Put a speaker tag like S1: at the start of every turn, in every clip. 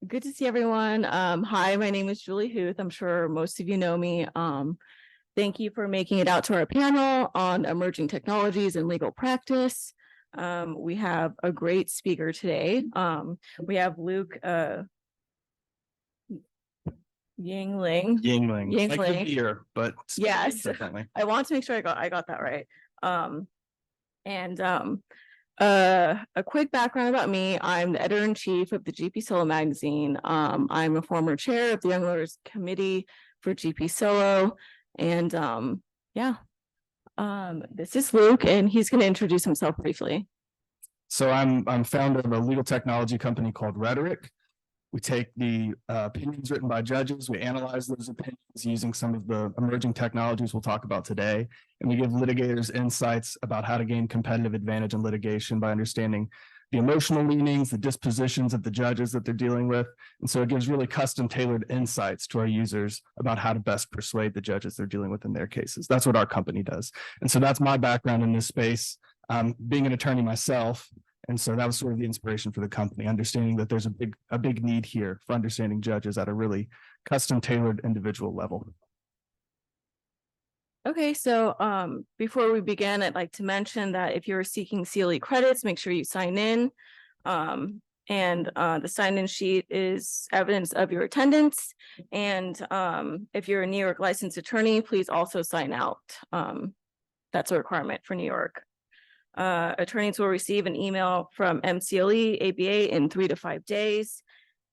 S1: Good to see everyone. Hi, my name is Julie Huth. I'm sure most of you know me. Thank you for making it out to our panel on emerging technologies and legal practice. We have a great speaker today. We have Luke Yingling.
S2: Yingling. Like the beer, but
S1: yes,
S2: differently.
S1: I want to make sure I got that right. A quick background about me. I'm the editor-in-chief of the GP Solo magazine. I'm a former chair of the Young Lawyers Committee for GP Solo. And this is Luke, and he's going to introduce himself briefly.
S2: So I'm founder of a legal technology company called Rhetoric. We take the opinions written by judges, we analyze those opinions using some of the emerging technologies we'll talk about today, and we give litigators insights about how to gain competitive advantage in litigation by understanding the emotional leanings, the dispositions of the judges that they're dealing with. And so it gives really custom tailored insights to our users about how to best persuade the judges they're dealing with in their cases. That's what our company does. And so that's my background in this space, being an attorney myself. And so that was sort of the inspiration for the company, understanding that there's a big need here for understanding judges at a really custom tailored individual level.
S1: Okay, so before we begin, I'd like to mention that if you're seeking CLE credits, make sure you sign in. The sign-in sheet is evidence of your attendance. And if you're a New York licensed attorney, please also sign out. That's a requirement for New York. Attorneys will receive an email from MCLE ABA in 3 to 5 days.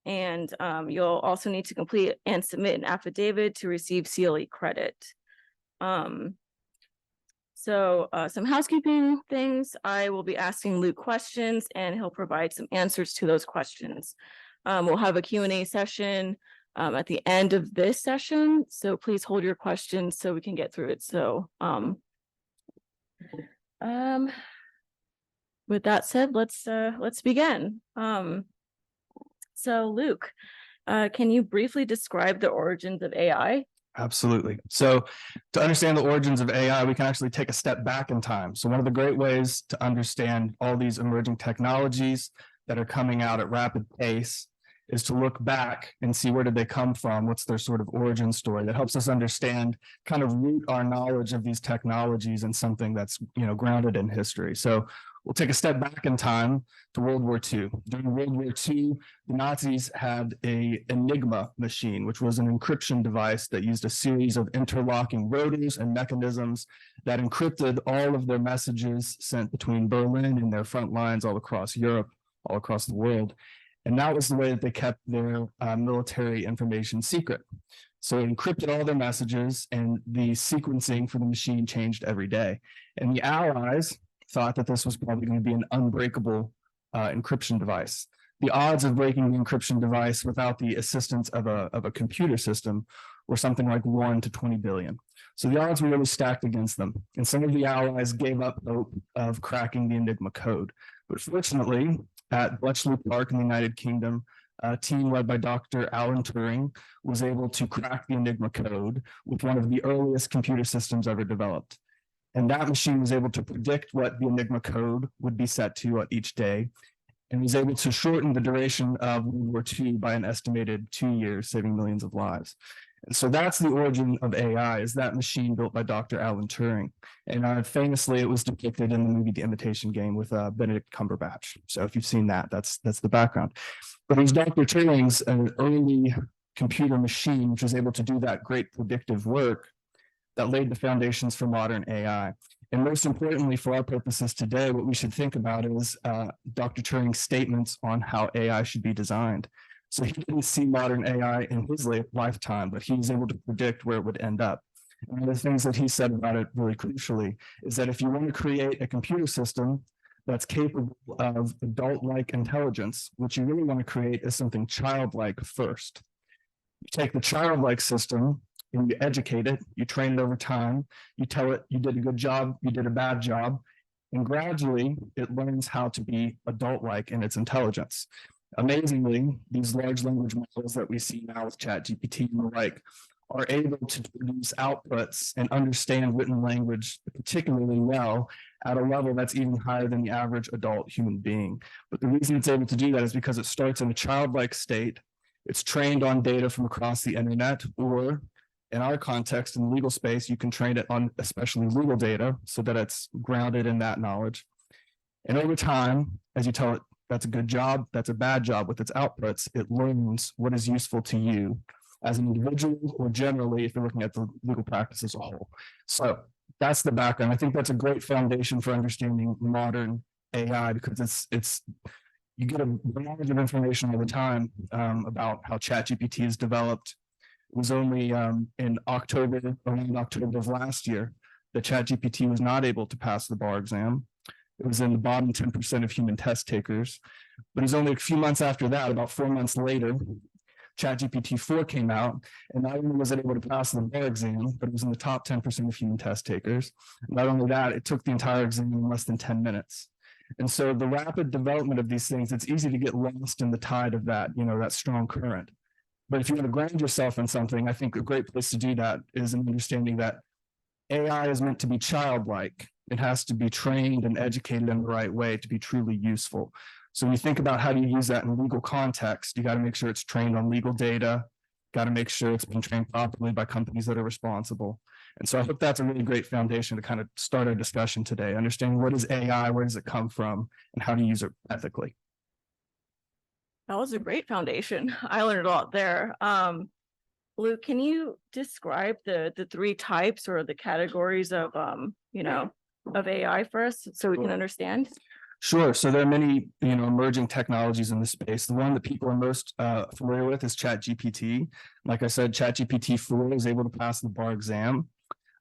S1: And you'll also need to complete and submit an affidavit to receive CLE credit. Some housekeeping things. I will be asking Luke questions and he'll provide some answers to those questions. We'll have a Q&A session at the end of this session. So please hold your questions so we can get through it. So with that said, let's begin. So Luke, can you briefly describe the origins of AI?
S2: Absolutely. So to understand the origins of AI, we can actually take a step back in time. So one of the great ways to understand all these emerging technologies that are coming out at rapid pace is to look back and see where did they come from, what's their sort of origin story that helps us understand, kind of root our knowledge of these technologies in something that's, grounded in history. So we'll take a step back in time to World War II. During World War II, the Nazis had an Enigma machine, which was an encryption device that used a series of interlocking rotors and mechanisms that encrypted all of their messages sent between Berlin and their front lines all across Europe, all across the world. And that was the way that they kept their military information secret. So it encrypted all their messages, and the sequencing for the machine changed every day. And the Allies thought that this was probably going to be an unbreakable encryption device. The odds of breaking the encryption device without the assistance of a computer system were something like 1 to 20 billion. So the odds were really stacked against them. And some of the Allies gave up hope of cracking the Enigma code. But fortunately, at Bletchley Park in the United Kingdom, a team led by Dr. Alan Turing was able to crack the Enigma code with one of the earliest computer systems ever developed. And that machine was able to predict what the Enigma code would be set to each day, and was able to shorten the duration of World War II by an estimated 2 years, saving millions of lives. And so that's the origin of AI, is that machine built by Dr. Alan Turing. And famously, it was depicted in the movie The Imitation Game with Benedict Cumberbatch. So if you've seen that, that's the background. But it was Dr. Turing's early computer machine, which was able to do that great predictive work, that laid the foundations for modern AI. And most importantly, for our purposes today, what we should think about is Dr. Turing's statements on how AI should be designed. So he didn't see modern AI in his lifetime, but he was able to predict where it would end up. And one of the things that he said about it really crucially is that if you want to create a computer system that's capable of adult-like intelligence, what you really want to create is something childlike first. You take the childlike system and you educate it, you train it over time, you tell it you did a good job, you did a bad job, and gradually it learns how to be adult-like in its intelligence. Amazingly, these large language models that we see now with ChatGPT and the like are able to produce outputs and understand written language particularly well at a level that's even higher than the average adult human being. But the reason it's able to do that is because it starts in a childlike state. It's trained on data from across the internet, or in our context, in the legal space, you can train it on especially legal data so that it's grounded in that knowledge. And over time, as you tell it, that's a good job, that's a bad job with its outputs, it learns what is useful to you as an individual or generally if you're looking at the legal practice as a whole. So that's the background. I think that's a great foundation for understanding modern AI because it's you get a barrage of information all the time about how ChatGPT is developed. It was only in October, around October of last year, that ChatGPT was not able to pass the bar exam. It was in the bottom 10% of human test takers. But it was only a few months after that, about 4 months later, ChatGPT 4 came out, and not only was it able to pass the bar exam, but it was in the top 10% of human test takers. Not only that, it took the entire exam in less than 10 minutes. And so the rapid development of these things, it's easy to get lost in the tide of that, that strong current. But if you want to ground yourself in something, I think a great place to do that is in understanding that AI is meant to be childlike. It has to be trained and educated in the right way to be truly useful. So when you think about how do you use that in legal context, you got to make sure it's trained on legal data, got to make sure it's been trained properly by companies that are responsible. And so I hope that's a really great foundation to kind of start our discussion today, understanding what is AI, where does it come from, and how to use it ethically.
S1: That was a great foundation. I learned a lot there. Luke, can you describe the three types or the categories of of AI for us so we can understand?
S2: Sure. So there are many, emerging technologies in this space. The one that people are most familiar with is ChatGPT. Like I said, ChatGPT 4 is able to pass the bar exam.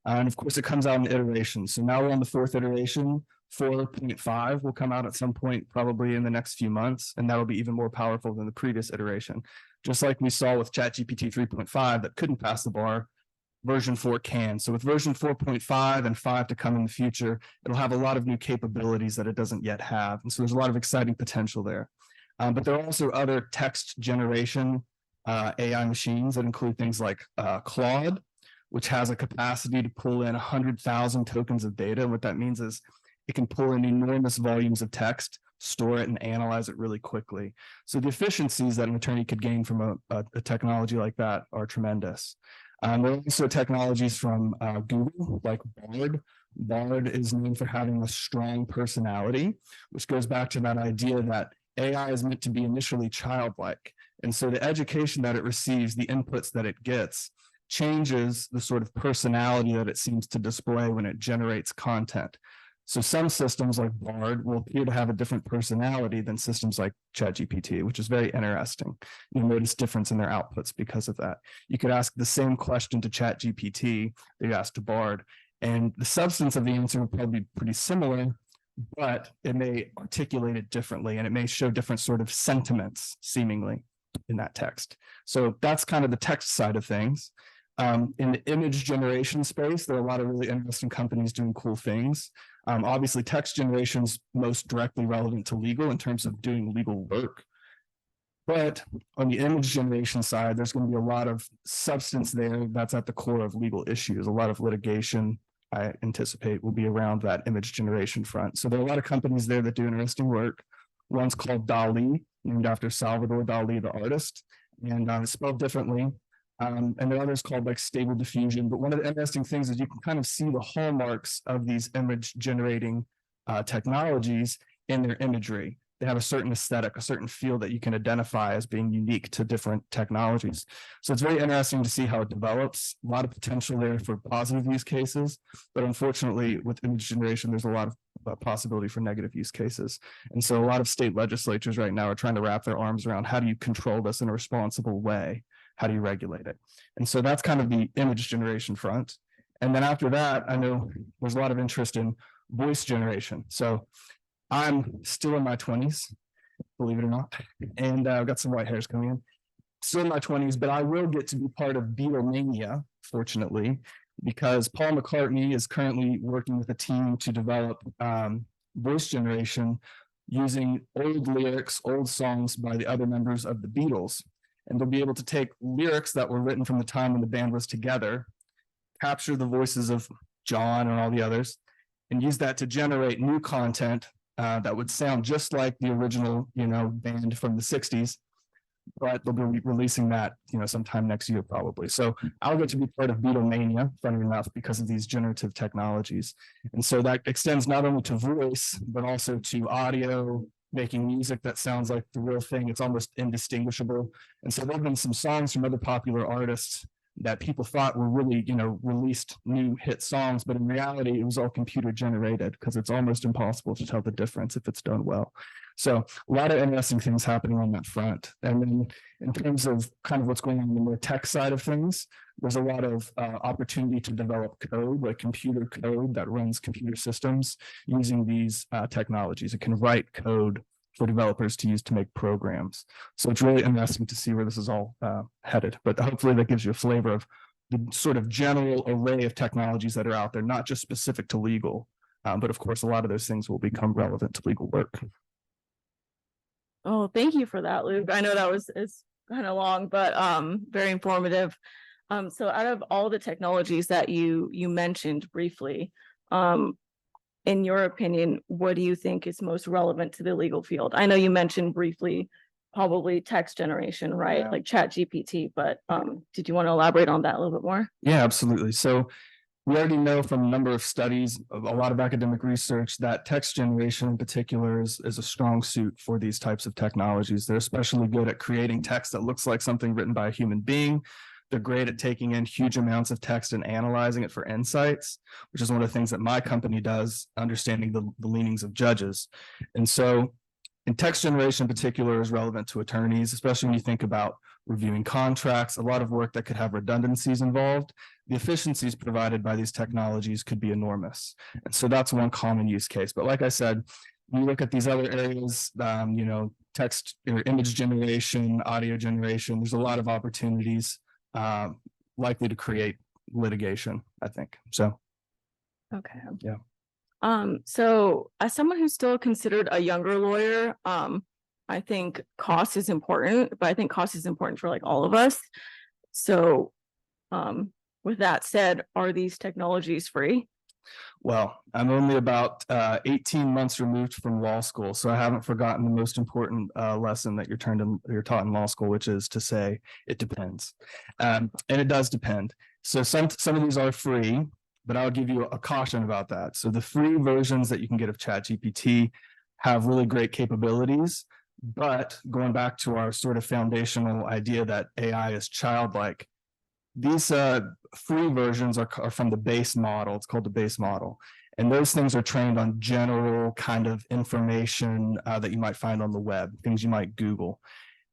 S2: And of course, it comes out in iterations. So now we're on the 4th iteration. 4.5 will come out at some point, probably in the next few months, and that'll be even more powerful than the previous iteration. Just like we saw with ChatGPT 3.5 that couldn't pass the bar, version 4 can. So with version 4.5 and 5 to come in the future, it'll have a lot of new capabilities that it doesn't yet have. And so there's a lot of exciting potential there. But there are also other text generation AI machines that include things like Claude, which has a capacity to pull in 100,000 tokens of data. And what that means is it can pull in enormous volumes of text, store it, and analyze it really quickly. So the efficiencies that an attorney could gain from a technology like that are tremendous. There are also technologies from Google, like Bard. Bard is known for having a strong personality, which goes back to that idea that AI is meant to be initially childlike. And so the education that it receives, the inputs that it gets, changes the sort of personality that it seems to display when it generates content. So some systems like Bard will appear to have a different personality than systems like ChatGPT, which is very interesting. You'll notice difference in their outputs because of that. You could ask the same question to ChatGPT that you asked to Bard, and the substance of the answer would probably be pretty similar, but it may articulate it differently, and it may show different sort of sentiments, seemingly, in that text. So that's kind of the text side of things. In the image generation space, there are a lot of really interesting companies doing cool things. Obviously, text generation is most directly relevant to legal in terms of doing legal work. But on the image generation side, there's going to be a lot of substance there that's at the core of legal issues. A lot of litigation, I anticipate, will be around that image generation front. So there are a lot of companies there that do interesting work. One's called DALL-E, named after Salvador Dali, the artist, and it's spelled differently. And there are others called like Stable Diffusion. But one of the interesting things is you can kind of see the hallmarks of these image generating technologies in their imagery. They have a certain aesthetic, a certain feel that you can identify as being unique to different technologies. So it's very interesting to see how it develops. A lot of potential there for positive use cases, but unfortunately with image generation, there's a lot of possibility for negative use cases. And so a lot of state legislatures right now are trying to wrap their arms around how do you control this in a responsible way? How do you regulate it? And so that's kind of the image generation front. And then after that, I know there's a lot of interest in voice generation. So I'm still in my 20s, believe it or not. And I've got some white hairs coming in. Still in my 20s, but I will get to be part of Beatlemania, fortunately, because Paul McCartney is currently working with a team to develop voice generation using old lyrics, old songs by the other members of the Beatles. and they'll be able to take lyrics that were written from the time when the band was together, capture the voices of John and all the others, and use that to generate new content that would sound just like the original, band from the 60s, but they'll be releasing that, sometime next year probably. So I'll get to be part of Beatlemania, funny enough, because of these generative technologies. And so that extends not only to voice, but also to audio, making music that sounds like the real thing. It's almost indistinguishable. And so there have been some songs from other popular artists that people thought were really, released new hit songs, but in reality, it was all computer generated because it's almost impossible to tell the difference if it's done well. So a lot of interesting things happening on that front. And then in terms of kind of what's going on in the more tech side of things, there's a lot of opportunity to develop code, like computer code that runs computer systems using these technologies. It can write code for developers to use to make programs. So it's really interesting to see where this is all headed, but hopefully that gives you a flavor of the sort of general array of technologies that are out there, not just specific to legal, but of course, a lot of those things will become relevant to legal work.
S1: Oh, thank you for that, Luke. I know that it's kind of long, but very informative. So out of all the technologies that you mentioned briefly, in your opinion, what do you think is most relevant to the legal field? I know you mentioned briefly probably text generation, right?
S2: Yeah.
S1: Like ChatGPT, but did you want to elaborate on that a little bit more?
S2: Yeah, absolutely. So we already know from a number of studies, a lot of academic research, that text generation in particular is a strong suit for these types of technologies. They're especially good at creating text that looks like something written by a human being. They're great at taking in huge amounts of text and analyzing it for insights, which is one of the things that my company does, understanding the leanings of judges. And so in text generation in particular is relevant to attorneys, especially when you think about reviewing contracts, a lot of work that could have redundancies involved. The efficiencies provided by these technologies could be enormous. And so that's one common use case. But like I said, you look at these other areas, text or image generation, audio generation, there's a lot of opportunities likely to create litigation, I think. So,
S1: Okay.
S2: Yeah.
S1: So as someone who's still considered a younger lawyer, I think cost is important, but I think cost is important for like all of us. So, with that said, are these technologies free?
S2: Well, I'm only about 18 months removed from law school, so I haven't forgotten the most important lesson that you're taught in law school, which is to say it depends, and it does depend. So some of these are free, but I'll give you a caution about that. So the free versions that you can get of ChatGPT have really great capabilities, but going back to our sort of foundational idea that AI is childlike, these free versions are from the base model. It's called the base model. And those things are trained on general kind of information that you might find on the web, things you might Google.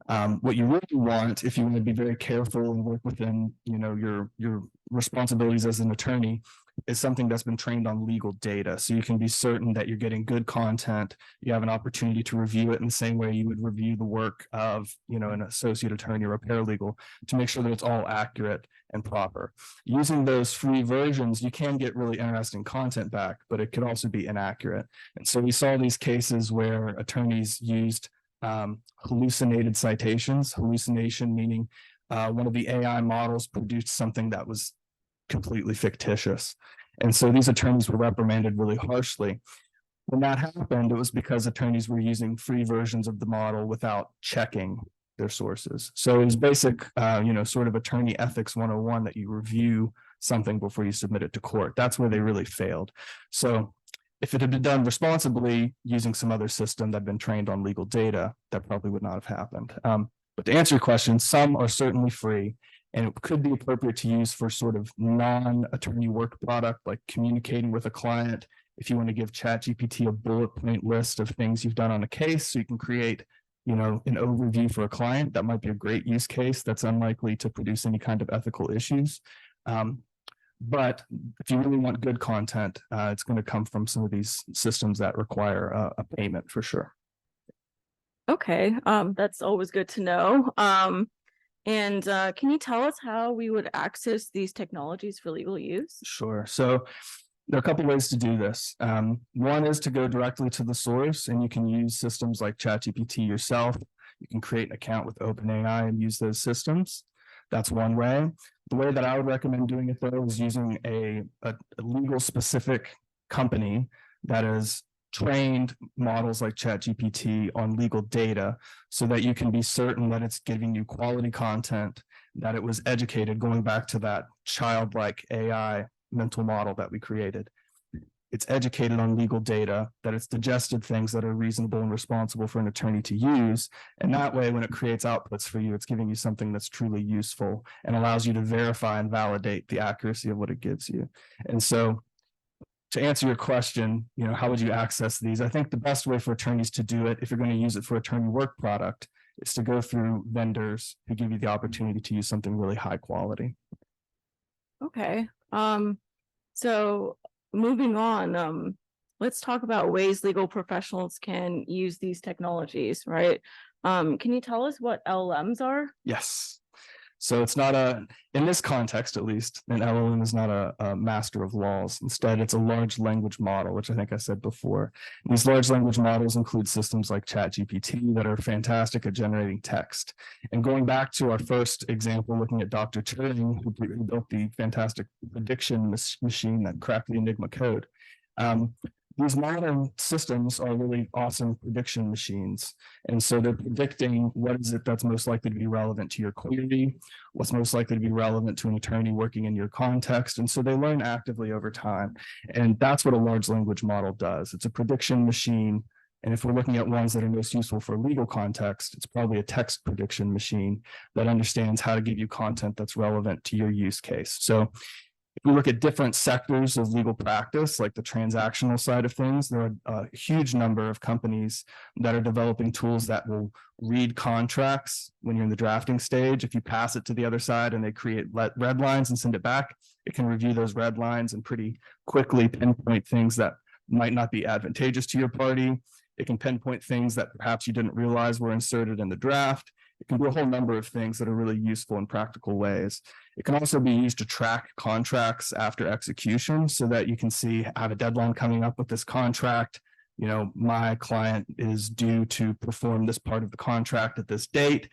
S2: What you really want, if you want to be very careful and work within, your responsibilities as an attorney, is something that's been trained on legal data. So you can be certain that you're getting good content. You have an opportunity to review it in the same way you would review the work of, an associate attorney or a paralegal, to make sure that it's all accurate and proper. Using those free versions, you can get really interesting content back, but it could also be inaccurate. And so we saw these cases where attorneys used hallucinated citations. Hallucination meaning one of the AI models produced something that was completely fictitious. And so these attorneys were reprimanded really harshly. When that happened, it was because attorneys were using free versions of the model without checking their sources. So it was basic, sort of attorney ethics 101, that you review something before you submit it to court. That's where they really failed. So if it had been done responsibly using some other system that had been trained on legal data, that probably would not have happened. But to answer your question, some are certainly free, and it could be appropriate to use for sort of non-attorney work product, like communicating with a client. If you want to give ChatGPT a bullet point list of things you've done on a case, so you can create, an overview for a client, that might be a great use case that's unlikely to produce any kind of ethical issues. But if you really want good content, it's going to come from some of these systems that require a payment for sure.
S1: Okay, that's always good to know. And can you tell us how we would access these technologies for legal use?
S2: Sure. So there are a couple ways to do this. One is to go directly to the source, and you can use systems like ChatGPT yourself. You can create an account with OpenAI and use those systems. That's one way. The way that I would recommend doing it though is using a legal specific company that is trained models like ChatGPT on legal data so that you can be certain that it's giving you quality content, that it was educated, going back to that childlike AI mental model that we created. It's educated on legal data, that it's digested things that are reasonable and responsible for an attorney to use. And that way, when it creates outputs for you, it's giving you something that's truly useful and allows you to verify and validate the accuracy of what it gives you. And so to answer your question, how would you access these? I think the best way for attorneys to do it, if you're going to use it for attorney work product, is to go through vendors who give you the opportunity to use something really high quality.
S1: Okay. So moving on, let's talk about ways legal professionals can use these technologies, right? Can you tell us what LLMs are?
S2: Yes. So it's not in this context, at least, an LLM is not a master of laws. Instead, it's a large language model, which I think I said before. And these large language models include systems like ChatGPT that are fantastic at generating text. And going back to our first example, looking at Dr. Turing, who built the fantastic prediction machine that cracked the Enigma code. These modern systems are really awesome prediction machines. And so they're predicting what is it that's most likely to be relevant to your query, what's most likely to be relevant to an attorney working in your context. And so they learn actively over time. And that's what a large language model does. It's a prediction machine. And if we're looking at ones that are most useful for legal context, it's probably a text prediction machine that understands how to give you content that's relevant to your use case. So if we look at different sectors of legal practice, like the transactional side of things, there are a huge number of companies that are developing tools that will read contracts when you're in the drafting stage. If you pass it to the other side and they create red lines and send it back, it can review those red lines and pretty quickly pinpoint things that might not be advantageous to your party. It can pinpoint things that perhaps you didn't realize were inserted in the draft. It can do a whole number of things that are really useful in practical ways. It can also be used to track contracts after execution so that you can see, I have a deadline coming up with this contract. My client is due to perform this part of the contract at this date.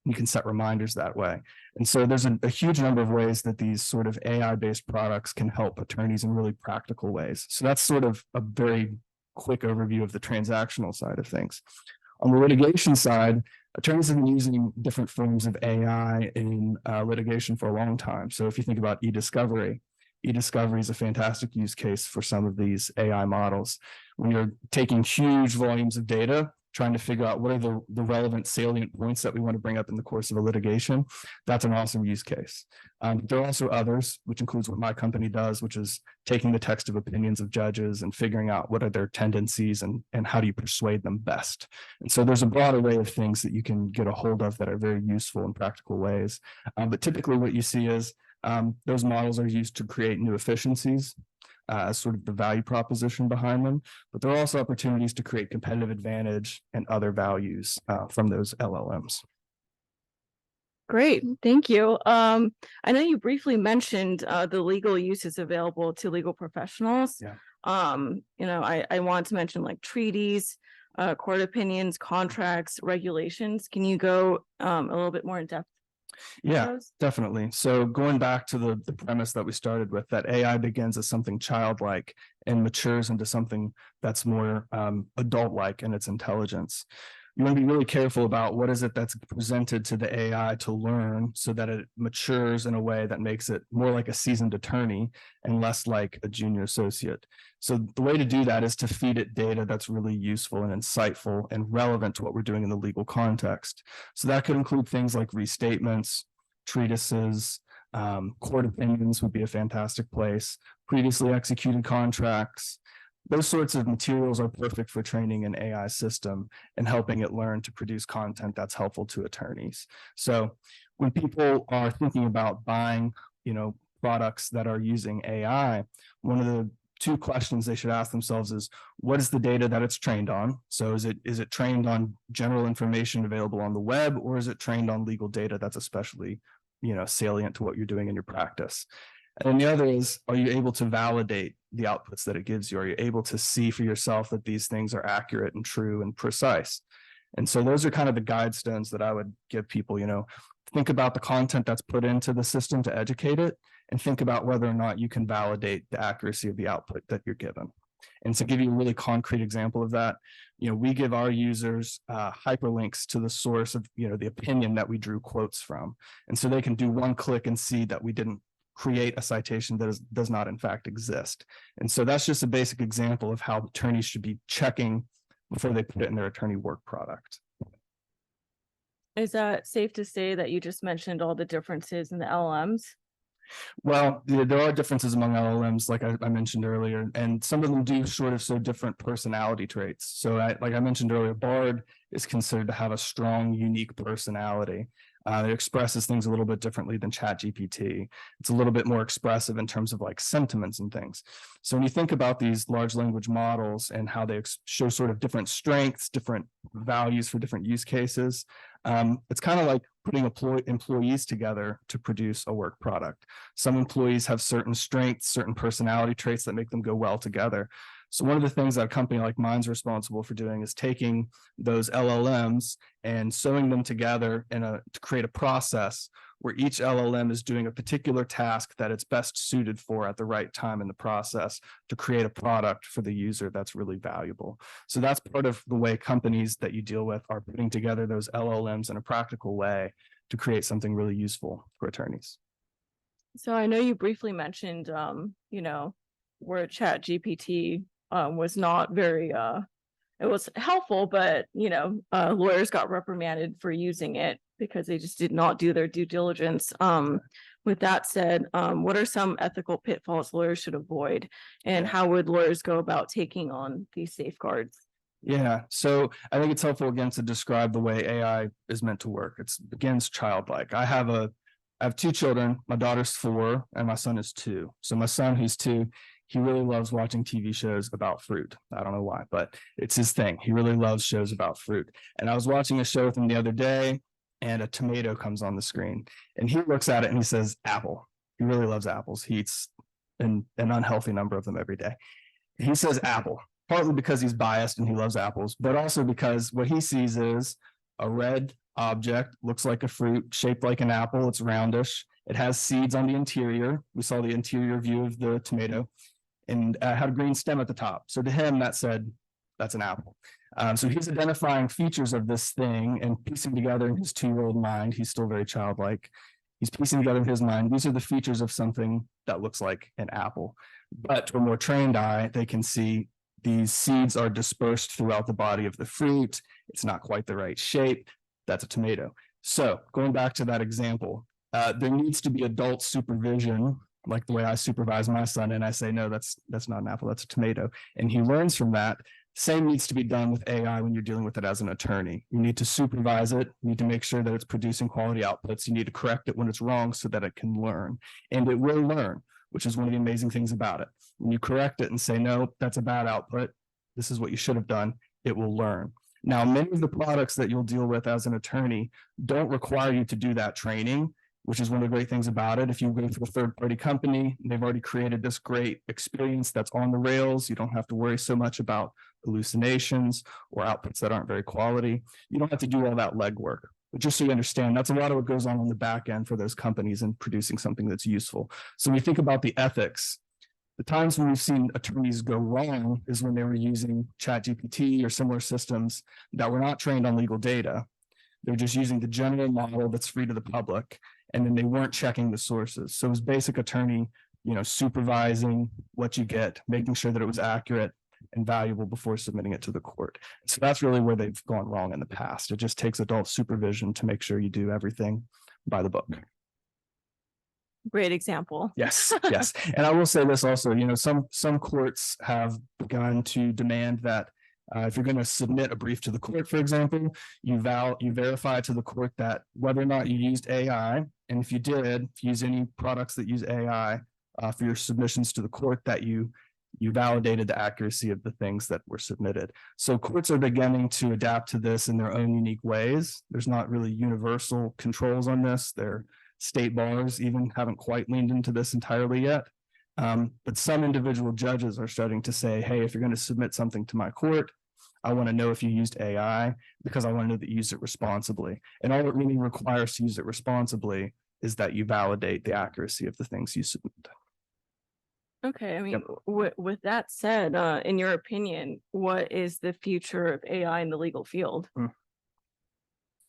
S2: You can set reminders that way. And so there's a huge number of ways that these sort of AI-based products can help attorneys in really practical ways. So that's sort of a very quick overview of the transactional side of things. On the litigation side, attorneys have been using different forms of AI in litigation for a long time. So if you think about e-discovery is a fantastic use case for some of these AI models. When you're taking huge volumes of data, trying to figure out what are the relevant salient points that we want to bring up in the course of a litigation, that's an awesome use case. There are also others, which includes what my company does, which is taking the text of opinions of judges and figuring out what are their tendencies and how do you persuade them best. And so there's a broad array of things that you can get a hold of that are very useful in practical ways. But typically what you see is those models are used to create new efficiencies as sort of the value proposition behind them, but there are also opportunities to create competitive advantage and other values from those LLMs.
S1: Great, thank you. I know you briefly mentioned the legal uses available to legal professionals.
S2: Yeah.
S1: I want to mention like treaties, court opinions, contracts, regulations. Can you go a little bit more in depth?
S2: Yeah, definitely. So going back to the premise that we started with, that AI begins as something childlike and matures into something that's more adult-like in its intelligence. You want to be really careful about what is it that's presented to the AI to learn so that it matures in a way that makes it more like a seasoned attorney and less like a junior associate. So the way to do that is to feed it data that's really useful and insightful and relevant to what we're doing in the legal context. So that could include things like restatements, treatises, court opinions would be a fantastic place, previously executed contracts. Those sorts of materials are perfect for training an AI system and helping it learn to produce content that's helpful to attorneys. So when people are thinking about buying, products that are using AI, one of the two questions they should ask themselves is, what is the data that it's trained on? So is it trained on general information available on the web, or is it trained on legal data that's especially, salient to what you're doing in your practice? And the other is, are you able to validate the outputs that it gives you? Are you able to see for yourself that these things are accurate and true and precise? And so those are kind of the guide stones that I would give people, think about the content that's put into the system to educate it, and think about whether or not you can validate the accuracy of the output that you're given. And to give you a really concrete example of that, we give our users hyperlinks to the source of, the opinion that we drew quotes from. And so they can do one click and see that we didn't create a citation that does not in fact exist. And so that's just a basic example of how attorneys should be checking before they put it in their attorney work product.
S1: Is that safe to say that you just mentioned all the differences in the LLMs?
S2: Well, there are differences among LLMs, like I mentioned earlier, and some of them do sort of show different personality traits. So like I mentioned earlier, Bard is considered to have a strong, unique personality. It expresses things a little bit differently than ChatGPT. It's a little bit more expressive in terms of like sentiments and things. So when you think about these large language models and how they show sort of different strengths, different values for different use cases, it's kind of like putting employees together to produce a work product. Some employees have certain strengths, certain personality traits that make them go well together. So one of the things that a company like mine's responsible for doing is taking those LLMs and sewing them together to create a process where each LLM is doing a particular task that it's best suited for at the right time in the process to create a product for the user that's really valuable. So that's part of the way companies that you deal with are putting together those LLMs in a practical way to create something really useful for attorneys.
S1: So I know you briefly mentioned, where ChatGPT was not very, it was helpful, but, lawyers got reprimanded for using it because they just did not do their due diligence. With that said, what are some ethical pitfalls lawyers should avoid, and how would lawyers go about taking on these safeguards?
S2: Yeah, so I think it's helpful again to describe the way AI is meant to work. It begins childlike. I have 2 children. My daughter's 4 and my son is 2. So my son, who's 2, he really loves watching TV shows about fruit. I don't know why, but it's his thing. He really loves shows about fruit. And I was watching a show with him the other day, and a tomato comes on the screen, and he looks at it and he says, apple. He really loves apples. He eats an unhealthy number of them every day. He says apple, partly because he's biased and he loves apples, but also because what he sees is a red object, looks like a fruit, shaped like an apple. It's roundish. It has seeds on the interior. We saw the interior view of the tomato, and had a green stem at the top. So to him, that said, that's an apple. So he's identifying features of this thing and piecing together in his 2-year-old mind. He's still very childlike. He's piecing together in his mind, these are the features of something that looks like an apple. But to a more trained eye, they can see these seeds are dispersed throughout the body of the fruit. It's not quite the right shape. That's a tomato. So going back to that example, there needs to be adult supervision, like the way I supervise my son, and I say, no, that's not an apple, that's a tomato. And he learns from that. Same needs to be done with AI when you're dealing with it as an attorney. You need to supervise it. You need to make sure that it's producing quality outputs. You need to correct it when it's wrong so that it can learn. And it will learn, which is one of the amazing things about it. When you correct it and say, no, that's a bad output, this is what you should have done, it will learn. Now, many of the products that you'll deal with as an attorney don't require you to do that training, which is one of the great things about it. If you go to a third-party company, they've already created this great experience that's on the rails. You don't have to worry so much about hallucinations or outputs that aren't very quality. You don't have to do all that legwork. But just so you understand, that's a lot of what goes on the back end for those companies in producing something that's useful. So when you think about the ethics, the times when we've seen attorneys go wrong is when they were using ChatGPT or similar systems that were not trained on legal data. They're just using the general model that's free to the public, and then they weren't checking the sources. So it was basic attorney, supervising what you get, making sure that it was accurate and valuable before submitting it to the court. So that's really where they've gone wrong in the past. It just takes adult supervision to make sure you do everything by the book.
S1: Great example.
S2: Yes, yes. And I will say this also, some courts have begun to demand that if you're going to submit a brief to the court, for example, you verify to the court that whether or not you used AI, and if you did, if you use any products that use AI for your submissions to the court, that you validated the accuracy of the things that were submitted. So courts are beginning to adapt to this in their own unique ways. There's not really universal controls on this. Their state bars even haven't quite leaned into this entirely yet. But some individual judges are starting to say, hey, if you're going to submit something to my court, I want to know if you used AI because I want to know that you used it responsibly. And all it really requires to use it responsibly is that you validate the accuracy of the things you submit.
S1: Okay, I mean,
S2: Yep.
S1: with that said, in your opinion, what is the future of AI in the legal field?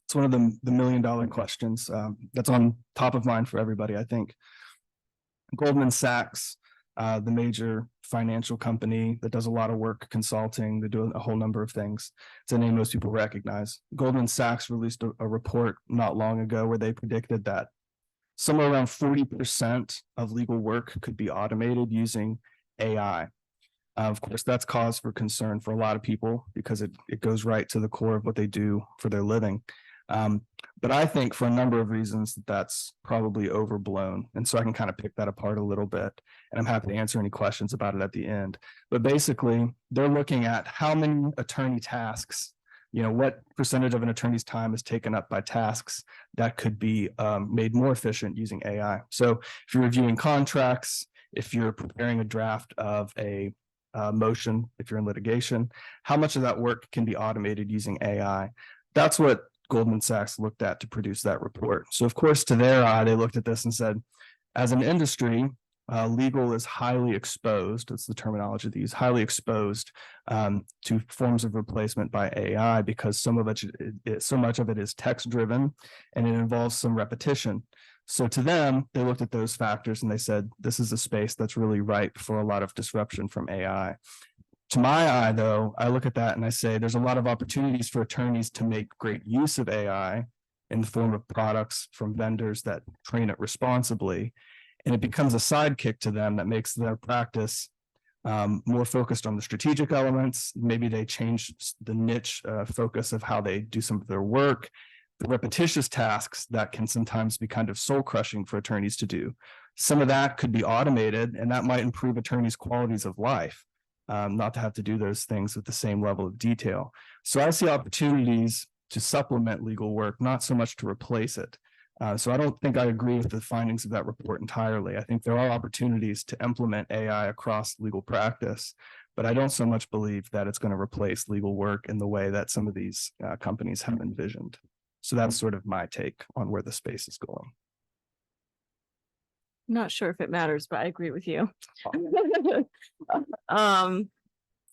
S2: It's one of the million-dollar questions that's on top of mind for everybody, I think. Goldman Sachs, the major financial company that does a lot of work consulting, they do a whole number of things. It's a name most people recognize. Goldman Sachs released a report not long ago where they predicted that somewhere around 40% of legal work could be automated using AI. Of course, that's cause for concern for a lot of people because it goes right to the core of what they do for their living. But I think for a number of reasons that's probably overblown. And so I can kind of pick that apart a little bit. And I'm happy to answer any questions about it at the end. But basically, they're looking at how many attorney tasks, what percentage of an attorney's time is taken up by tasks that could be made more efficient using AI. So if you're reviewing contracts, if you're preparing a draft of a motion, if you're in litigation, how much of that work can be automated using AI? That's what Goldman Sachs looked at to produce that report. So of course, to their eye, they looked at this and said, as an industry, legal is highly exposed, that's the terminology they use, highly exposed to forms of replacement by AI because so much of it is text driven and it involves some repetition. So to them, they looked at those factors and they said, this is a space that's really ripe for a lot of disruption from AI. To my eye, though, I look at that and I say there's a lot of opportunities for attorneys to make great use of AI in the form of products from vendors that train it responsibly. And it becomes a sidekick to them that makes their practice more focused on the strategic elements. Maybe they change the niche focus of how they do some of their work, the repetitious tasks that can sometimes be kind of soul crushing for attorneys to do. Some of that could be automated and that might improve attorneys' qualities of life. Not to have to do those things with the same level of detail. So I see opportunities to supplement legal work, not so much to replace it. So I don't think I agree with the findings of that report entirely. I think there are opportunities to implement AI across legal practice, but I don't so much believe that it's going to replace legal work in the way that some of these companies have envisioned. So that's sort of my take on where the space is going.
S1: Not sure if it matters, but I agree with you.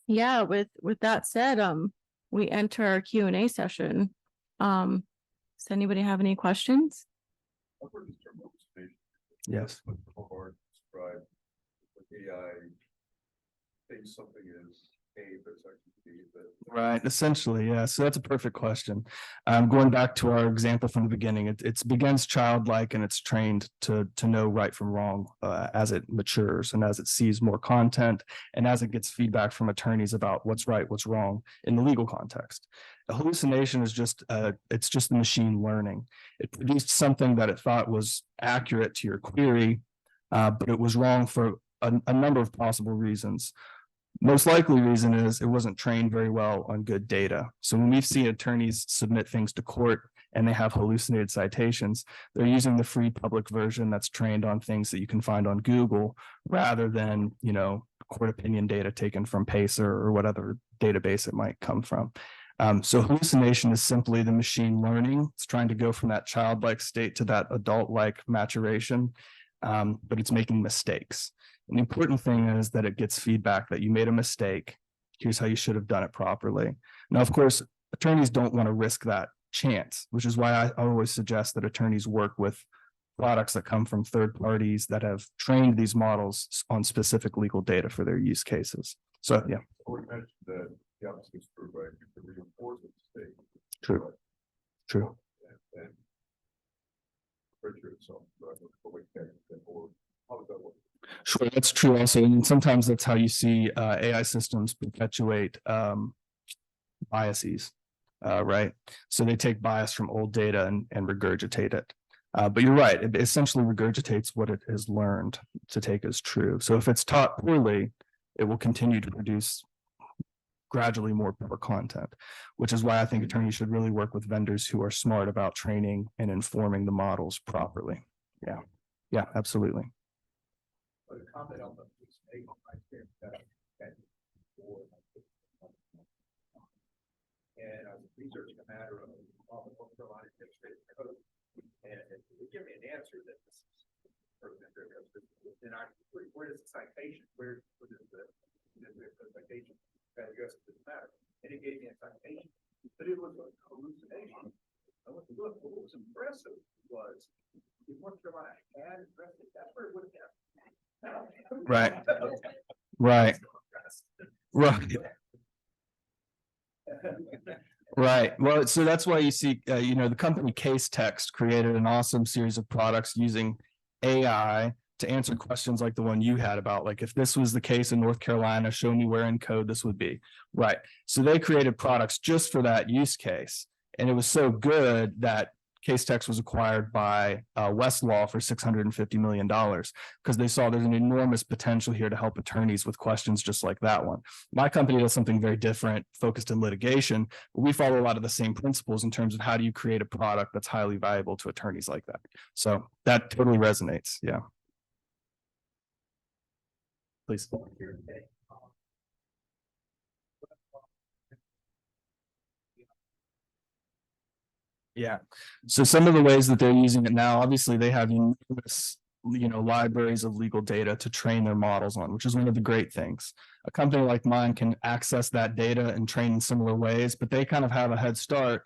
S1: Yeah, with that said, we enter our Q&A session. Does anybody have any questions?
S2: Yes.
S3: AI thinks something is A, but it's actually B.
S2: Right, essentially, yeah. So that's a perfect question. Going back to our example from the beginning, it begins childlike and it's trained to know right from wrong as it matures and as it sees more content and as it gets feedback from attorneys about what's right, what's wrong in the legal context. A hallucination is it's just the machine learning. It produced something that it thought was accurate to your query, but it was wrong for a number of possible reasons. Most likely reason is it wasn't trained very well on good data. So when we've seen attorneys submit things to court and they have hallucinated citations, they're using the free public version that's trained on things that you can find on Google rather than, court opinion data taken from Pacer or whatever database it might come from. So hallucination is simply the machine learning. It's trying to go from that childlike state to that adult-like maturation, but it's making mistakes. And the important thing is that it gets feedback that you made a mistake. Here's how you should have done it properly. Now, of course, attorneys don't want to risk that chance, which is why I always suggest that attorneys work with products that come from third parties that have trained these models on specific legal data for their use cases. So, yeah.
S3: I would mention that the opposite is true, right? You can reinforce the mistake.
S2: True. True.
S3: And itself, right? Or how does that work?
S2: Sure, that's true also. And sometimes that's how you see AI systems perpetuate biases, right? So they take bias from old data and regurgitate it. But you're right, it essentially regurgitates what it has learned to take as true. So if it's taught poorly, it will continue to produce gradually more poor content, which is why I think attorneys should really work with vendors who are smart about training and informing the models properly. Yeah, yeah, absolutely.
S3: But a comment on the mistake, I think that researching a matter of North Carolina Administrative Code. And they give me an answer that this is pertinent, then where is the citation? Where is the citation that addresses this matter? And it gave me a citation, but it was a hallucination. I went to look, what was impressive was if North Carolina had addressed it, that's where it would have happened.
S2: Right. Right. Right. Right. Well, so that's why you see, the company Case Text created an awesome series of products using AI to answer questions like the one you had about, like, if this was the case in North Carolina, show me where in code this would be. Right. So they created products just for that use case. And it was so good that Case Text was acquired by Westlaw for $650 million because they saw there's an enormous potential here to help attorneys with questions just like that one. My company does something very different, focused in litigation, but we follow a lot of the same principles in terms of how do you create a product that's highly valuable to attorneys like that. So that totally resonates. Yeah. Please. Yeah. So some of the ways that they're using it now, obviously they have enormous, libraries of legal data to train their models on, which is one of the great things. A company like mine can access that data and train in similar ways, but they kind of have a head start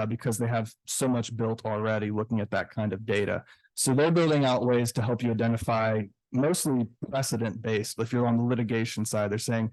S2: because they have so much built already looking at that kind of data. So they're building out ways to help you identify mostly precedent based. If you're on the litigation side, they're saying,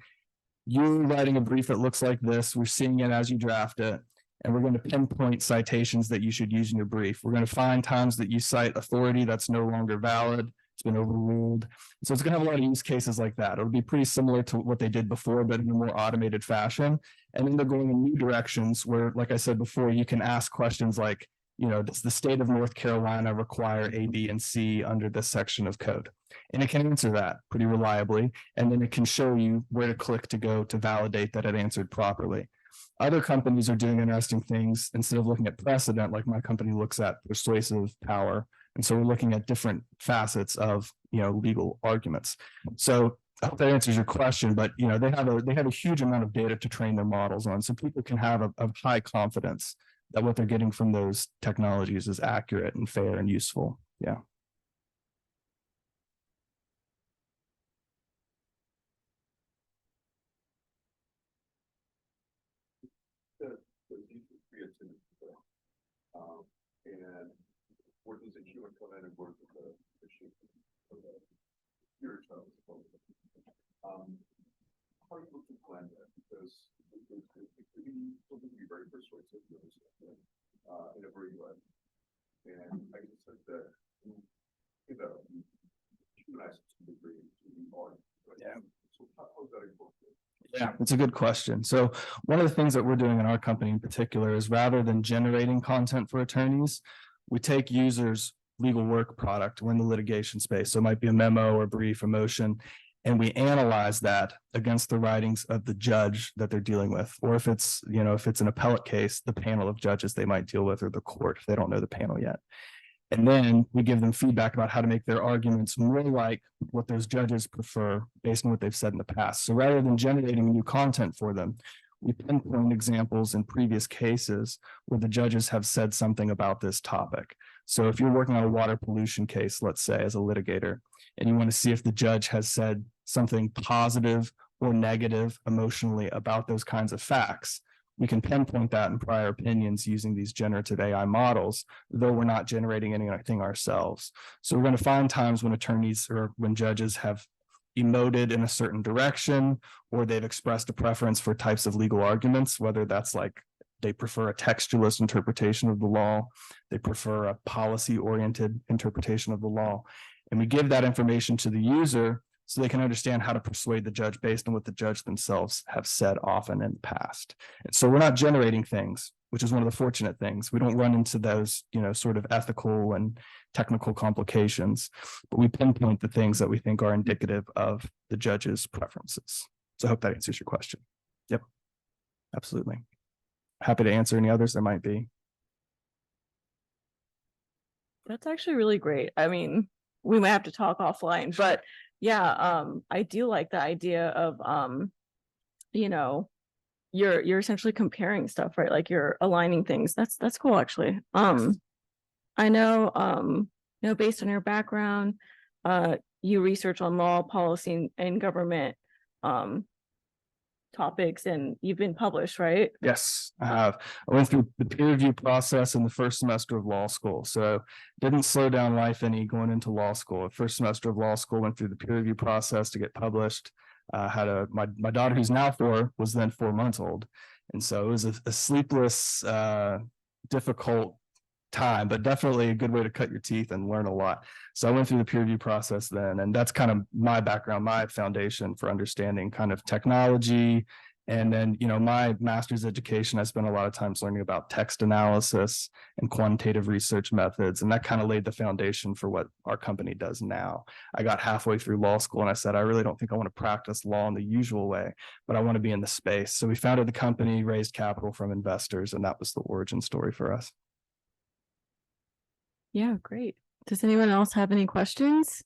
S2: you're writing a brief that looks like this, we're seeing it as you draft it. And we're going to pinpoint citations that you should use in your brief. We're going to find times that you cite authority that's no longer valid. It's been overruled. So it's going to have a lot of use cases like that. It'll be pretty similar to what they did before, but in a more automated fashion. And then they're going in new directions where, like I said before, you can ask questions like, does the state of North Carolina require A, B, and C under this section of code? And it can answer that pretty reliably. And then it can show you where to click to go to validate that it answered properly. Other companies are doing interesting things. Instead of looking at precedent, like my company looks at persuasive power. And so we're looking at different facets of, legal arguments. So I hope that answers your question, but, they have a huge amount of data to train their models on. So people can have a high confidence that what they're getting from those technologies is accurate and fair and useful. Yeah.
S3: And where does the human come in and where does the machine come in? How are you able to blend that? Because it could be very persuasive in a very way. And I just said that, humanize it to the degree to the art.
S2: Yeah.
S3: So how is that incorporated?
S2: Yeah, it's a good question. So one of the things that we're doing in our company in particular is rather than generating content for attorneys, we take users' legal work product. We're in the litigation space. So it might be a memo or brief or motion, and we analyze that against the writings of the judge that they're dealing with. Or if it's, if it's an appellate case, the panel of judges they might deal with, or the court if they don't know the panel yet. And then we give them feedback about how to make their arguments more like what those judges prefer based on what they've said in the past. So rather than generating new content for them, we pinpoint examples in previous cases where the judges have said something about this topic. So if you're working on a water pollution case, let's say as a litigator, and you want to see if the judge has said something positive or negative emotionally about those kinds of facts, we can pinpoint that in prior opinions using these generative AI models, though we're not generating anything ourselves. So we're going to find times when attorneys or when judges have emoted in a certain direction, or they've expressed a preference for types of legal arguments, whether that's like they prefer a textualist interpretation of the law, they prefer a policy-oriented interpretation of the law. And we give that information to the user so they can understand how to persuade the judge based on what the judge themselves have said often in the past. And so we're not generating things, which is one of the fortunate things. We don't run into those, sort of ethical and technical complications, but we pinpoint the things that we think are indicative of the judge's preferences. So I hope that answers your question. Yep, absolutely. Happy to answer any others there might be.
S1: That's actually really great. I mean, we might have to talk offline, but yeah, I do like the idea of, you're essentially comparing stuff, right? Like you're aligning things. That's cool, actually. I know, based on your background, you research on law, policy, and government, topics, and you've been published, right?
S2: Yes, I have. I went through the peer review process in the first semester of law school, so didn't slow down life any going into law school. First semester of law school, went through the peer review process to get published. My daughter, who's now 4, was then 4 months old, and so it was a sleepless, difficult time, but definitely a good way to cut your teeth and learn a lot. So I went through the peer review process then, and that's kind of my background, my foundation for understanding kind of technology. And then, my master's education, I spent a lot of times learning about text analysis and quantitative research methods, and that kind of laid the foundation for what our company does now. I got halfway through law school and I said, I really don't think I want to practice law in the usual way, but I want to be in the space. So we founded the company, raised capital from investors, and that was the origin story for us.
S1: Yeah, great. Does anyone else have any questions?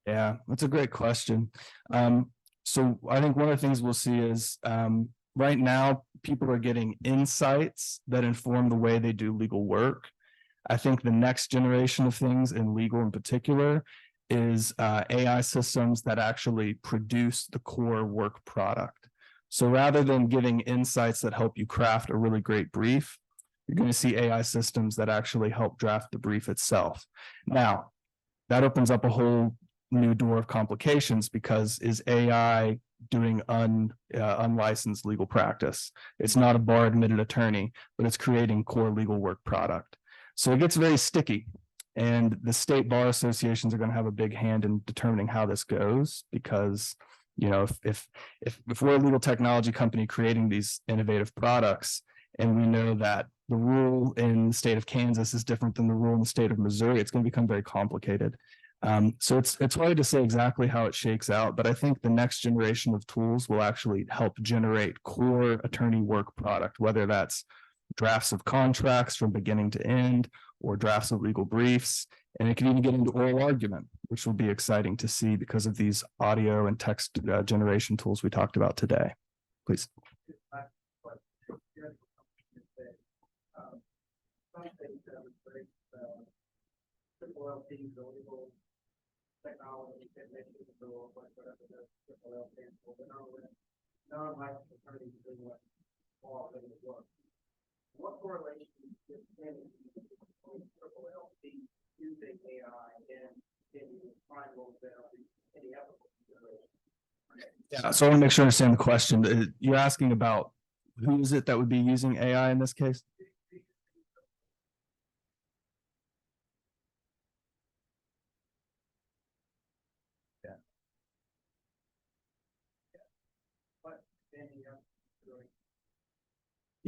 S2: Yeah, that's a great question. So I think one of the things we'll see is right now people are getting insights that inform the way they do legal work. I think the next generation of things in legal in particular is AI systems that actually produce the core work product. So rather than giving insights that help you craft a really great brief, you're going to see AI systems that actually help draft the brief itself. Now, that opens up a whole new door of complications, because is AI doing unlicensed legal practice? It's not a bar admitted attorney, but it's creating core legal work product. So it gets very sticky, and the state bar associations are going to have a big hand in determining how this goes, because if we're a legal technology company creating these innovative products, and we know that the rule in the state of Kansas is different than the rule in the state of Missouri, it's going to become very complicated. So it's hard to say exactly how it shakes out, but I think the next generation of tools will actually help generate core attorney work product, whether that's drafts of contracts from beginning to end or drafts of legal briefs. And it can even get into oral argument, which will be exciting to see because of these audio and text generation tools we talked about today. Please.
S3: Technology that makes it go like whatever the triple stands for, but non-licensed attorneys doing what all things work. What correlation is between triple LC using AI and find roles that are any ethical consideration?
S2: Yeah, so I want to make sure I understand the question. You're asking about who is it that would be using AI in this case?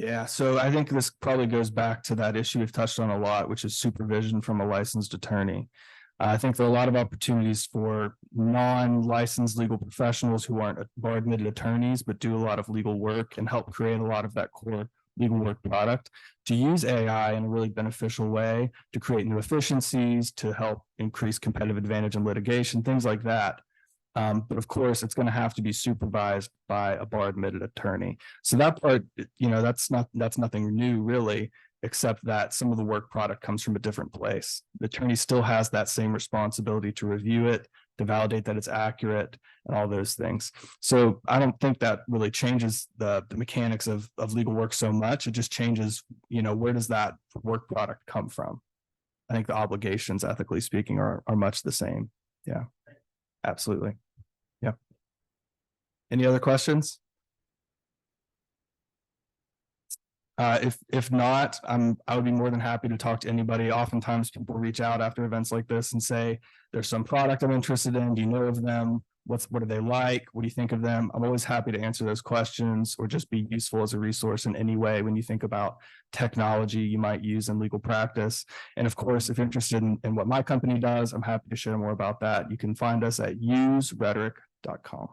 S2: Yeah, so I think this probably goes back to that issue we've touched on a lot, which is supervision from a licensed attorney. I think there are a lot of opportunities for non-licensed legal professionals who aren't bar admitted attorneys, but do a lot of legal work and help create a lot of that core legal work product to use AI in a really beneficial way to create new efficiencies, to help increase competitive advantage in litigation, things like that. But of course, it's going to have to be supervised by a bar admitted attorney. So that part, that's nothing new really, except that some of the work product comes from a different place. The attorney still has that same responsibility to review it, to validate that it's accurate, and all those things. So I don't think that really changes the mechanics of legal work so much. It just changes, where does that work product come from? I think the obligations, ethically speaking, are much the same. Yeah, absolutely. Yeah. Any other questions? If not, I would be more than happy to talk to anybody. Oftentimes people reach out after events like this and say, there's some product I'm interested in. Do you know of them? what do they like? What do you think of them? I'm always happy to answer those questions or just be useful as a resource in any way when you think about technology you might use in legal practice. And of course, if you're interested in what my company does, I'm happy to share more about that. You can find us at userhetoric.com.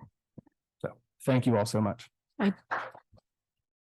S2: So thank you all so much.